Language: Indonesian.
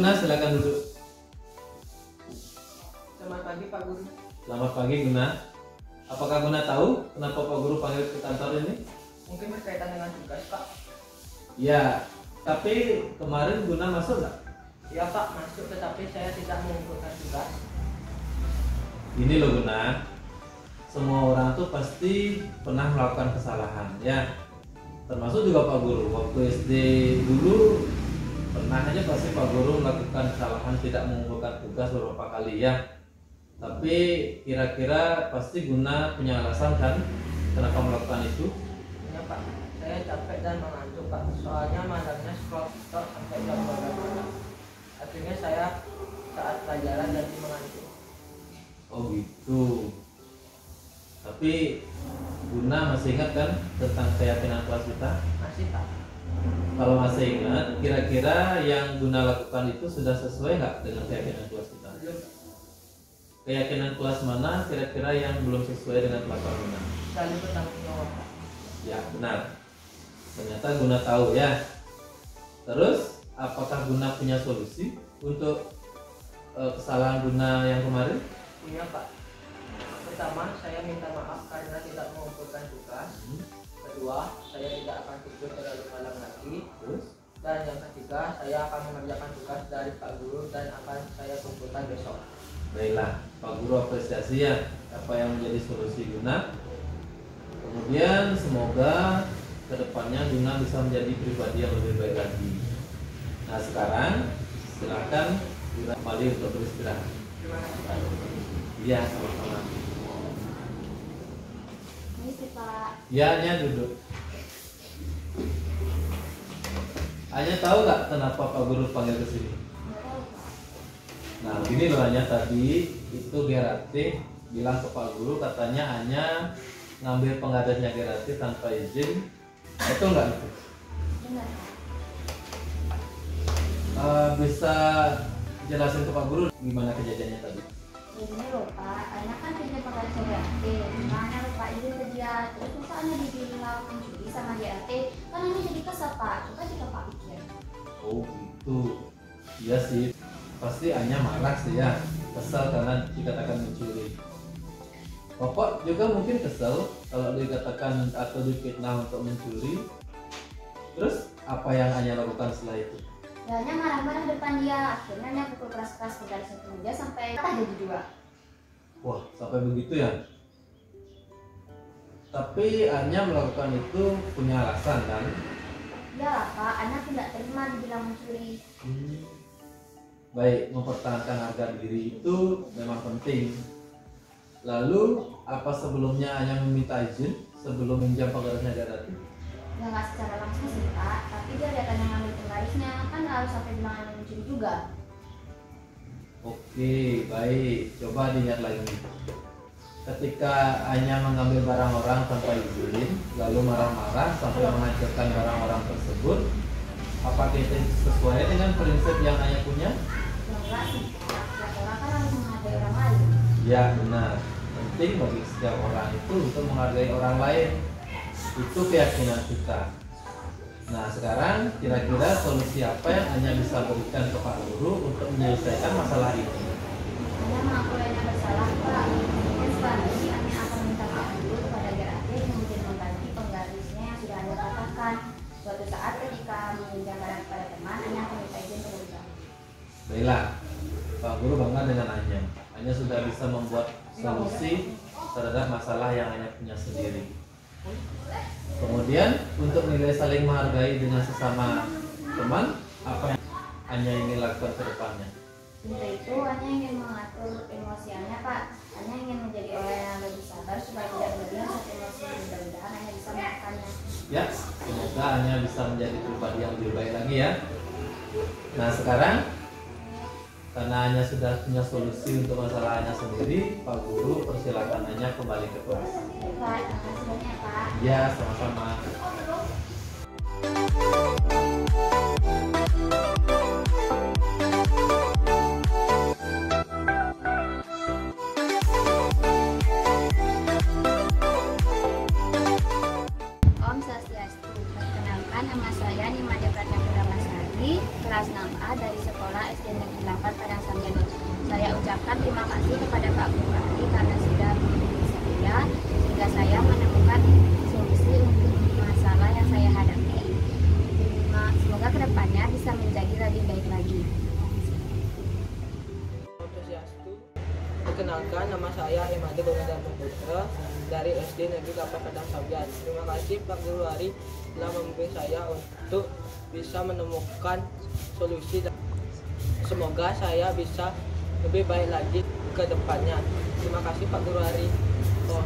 Guna, silakan duduk. Selamat pagi Pak Guru. Selamat pagi Guna. Apakah Guna tahu kenapa Pak Guru panggil ke kantor ini? Mungkin berkaitan dengan tugas Pak. Ya, tapi kemarin Guna masuk nggak? Ya Pak, masuk tetapi saya tidak mengumpulkan tugas. Gini loh Guna, semua orang tuh pasti pernah melakukan kesalahan ya. Termasuk juga Pak Guru. Waktu SD dulu pernah aja pasti Pak Guru melakukan kesalahan tidak mengumpulkan tugas beberapa kali ya. Tapi kira-kira pasti Guna punya alasan kan kenapa melakukan itu? Ya Pak, saya capek dan mengantuk Pak. Soalnya malamnya scroll sampai jam 12 malam. Akhirnya saya saat pelajaran jadi mengantuk. Oh gitu. Tapi Guna masih ingat kan tentang keyakinan kelas kita? Masih Pak. Kalau masih ingat, kira-kira yang Guna lakukan itu sudah sesuai nggak dengan keyakinan kelas kita? Belum. Keyakinan kelas mana kira-kira yang belum sesuai dengan kelas Guna? Selalu bertanggung jawab Pak. Ya benar. Ternyata Guna tahu ya. Terus apakah Guna punya solusi untuk kesalahan Guna yang kemarin? Iya Pak. Pertama, saya minta maaf karena tidak mengumpulkan tugas. Kedua, saya tidak akan tidur terlalu malam lagi. Terus? Dan yang ketiga, saya akan mengerjakan tugas dari Pak Guru dan akan saya kumpulkan besok. Baiklah, Pak Guru apresiasi ya apa yang menjadi solusi Guna. Kemudian semoga kedepannya Guna bisa menjadi pribadi yang lebih baik lagi. Nah sekarang silakan Guna kembali untuk beristirahat. Terima kasih Pak Guru. Iya sama-sama. Ini sih Pak. Ya, Anya duduk. Anya tahu nggak kenapa Pak Guru panggil ke sini? Nggak tahu Pak. Nah, gini loh Anya, tadi itu Gerati bilang ke Pak Guru katanya Anya ngambil pengadasnya Gerati tanpa izin. Betul nggak itu? Benar Pak. Bisa jelasin ke Pak Guru gimana kejadiannya tadi? Ini loh Pak, Anya kan punya penggaris GRT. Mana lupa izin ke dia. Terus masa Anya dibilang mencuri sama GRT? Kan Anya jadi kesel Pak. Coba jika Pak pikir. Oh gitu. Iya sih. Pasti Anya marah sih ya. Kesal karena dikatakan mencuri. Bapak juga mungkin kesel kalau dikatakan atau difitnah untuk mencuri. Terus apa yang Anya lakukan setelah itu? Ya Anya marah-marah depan dia. Akhirnya Anya pukul keras-keras penggaris itu dia sampai patah jadi dua. Wah, sampai begitu ya? Tapi Anya melakukan itu punya alasan kan? Iyalah Pak, Anya tidak terima dibilang mencuri. Baik, mempertahankan harga diri itu memang penting. Lalu, apa sebelumnya Anya meminta izin sebelum meminjam penggarisnya Gerati? Ya nggak secara langsung sih Pak, tapi dia lihat Anya ngambil penggarisnya, kan nggak harus sampai bilang Anya mencuri juga. Oke, baik. Coba diingat lagi. Ketika Anya mengambil barang orang tanpa izin, lalu marah-marah sampai menghancurkan barang orang tersebut, apakah itu sesuai dengan prinsip yang Anya punya? Ya enggak sih Pak, setiap orang kan harus menghargai orang lain. Ya benar. Penting bagi setiap orang itu untuk menghargai orang lain. Itu keyakinan kita. Nah sekarang kira-kira solusi apa yang Anya bisa berikan ke Pak Guru untuk menyelesaikan masalah ini? Anya mengakui Anya bersalah Pak. Dan selanjutnya Anya akan minta maaf dulu kepada GRT yang kemudian mengganti penggarisnya yang sudah Anya patahkan. Suatu saat ketika meminjam barang kepada teman, Anya akan minta izin terlebih dahulu. Baiklah, Pak Guru bangga dengan Anya. Anya sudah bisa membuat solusi terhadap masalah yang Anya punya sendiri. Kemudian untuk nilai saling menghargai dengan sesama teman, apa yang Anya ingin lakukan ke depannya? Untuk itu, Anya ingin mengatur emosi Anya Pak. Anya ingin menjadi orang yang lebih sabar supaya tidak berlebihan saat emosi. Mudah-mudahan Anya bisa melakukannya. Ya, semoga Anya bisa menjadi pribadi yang lebih baik lagi ya. Nah sekarang karena Anya sudah punya solusi untuk masalah Anya sendiri, Pak Guru persilakan Anya kembali ke kelas. Baik Pak, terima kasih banyak Pak. Ya, sama-sama. Om Swastiastu. Perkenalkan nama saya Nimade Pratama Ramasari Ari, kelas 6A dari Sekolah SD Negeri 8 Padang Sambian. Saya ucapkan terima kasih kepada Pak Guru Ari karena sudah membimbing saya sehingga saya menemukan solusi untuk masalah yang saya hadapi. Semoga kedepannya bisa menjadi lebih baik lagi. Perkenalkan, nama saya Imade Bongedar Putra dari SD Negeri 8 Padang Sambian. Terima kasih Pak Guru Ari telah membimbing saya untuk bisa menemukan solusi. Semoga saya bisa lebih baik lagi ke depannya. Terima kasih Pak Guru Ari. Oh,